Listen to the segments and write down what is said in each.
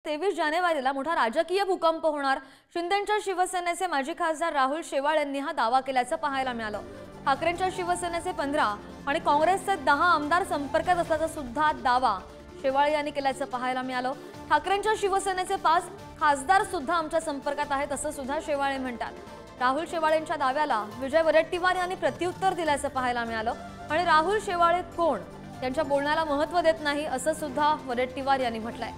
23 जानेवारीला मोठा राजकीय भूकंप होणार। शिंदेंच्या शिवसेनेचे माजी खासदार राहुल शेवाळ यांनी हा दावा केल्याचं पाहायला मिळालं। ठाकरेंच्या शिवसेनेचे 15 आणि काँग्रेसचे 10 आमदार संपर्कात असल्याचा सुद्धा दावा शेवाळ यांनी केल्याचं पाहायला मिळालं। ठाकरेंच्या शिवसेनेचे 5 खासदार सुद्धा आमच्या संपर्कात आहेत असं सुद्धा शेवाळे म्हणतात। राहुल शेवाळेंच्या दाव्याला विजय वडेट्टीवार यांनी प्रत्युत्तर दिल्याचं पाहायला मिळालं आणि राहुल शेवाळे कोण त्यांच्या बोलण्याला महत्त्व देत नाही असं सुद्धा वडेट्टीवार यांनी म्हटलंय।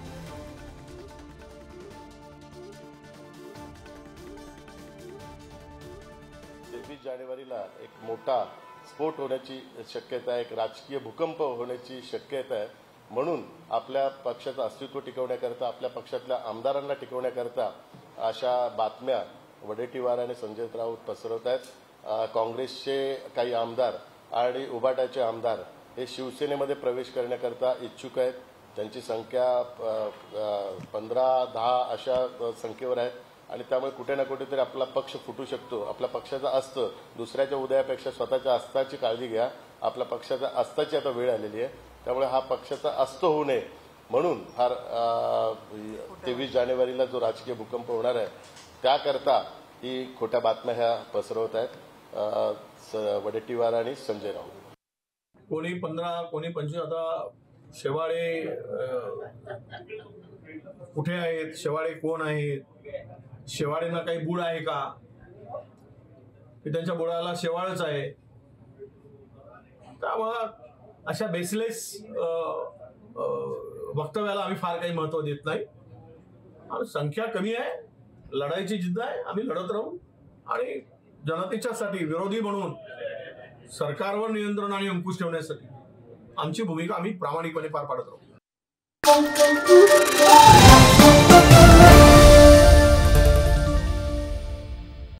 23 जानेवारीला एक मोठा स्फोट होण्याची शक्यता आहे, एक राजकीय भूकंप होण्याची शक्यता आहे। म्हणून आपल्या पक्षाचं अस्तित्व टिकवण्याकरता, आपल्या पक्षातल्या आमदारांना टिकवण्याकरता अशा बातम्या वडेट्टीवार आणि संजय राऊत पसरवत आहेत। काँग्रेसचे काही आमदार आणि उभाटाचे आमदार हे शिवसेनेमध्ये प्रवेश करण्याकरता इच्छुक आहेत। त्यांची संख्या 15-10 अशा संख्येवर आहे आणि त्यामुळे कुठे ना कुठेतरी आपला पक्ष फुटू शकतो। आपल्या पक्षाचा अस्त दुसऱ्याच्या उदयापेक्षा स्वतःच्या अस्ताची काळजी घ्या। आपल्या पक्षाच्या अस्ताची आता वेळ आलेली आहे, त्यामुळे हा पक्षाचा अस्त होऊ नये म्हणून हा 23 जानेवारीला जो राजकीय भूकंप होणार आहे त्याकरता ही खोट्या बातम्या ह्या पसरवत आहेत वडेट्टीवार आणि संजय राऊत। कोणी 15 कोणी 25 आता शेवाळे कुठे आहेत, शेवाळे कोण आहेत, शेवाळेंना काही बुड आहे का, की त्यांच्या बुडाला शेवाळच आहे। त्यामुळे अशा बेसलेस वक्तव्याला आम्ही फार काही महत्त्व देत नाही। आणि संख्या कमी आहे, लढाईची जिद्द आहे, आम्ही लढत राहू आणि जनतेच्यासाठी विरोधी म्हणून सरकारवर नियंत्रण आणि अंकुश ठेवण्यासाठी आमची भूमिका आम्ही प्रामाणिकपणे पार पाडत राहू।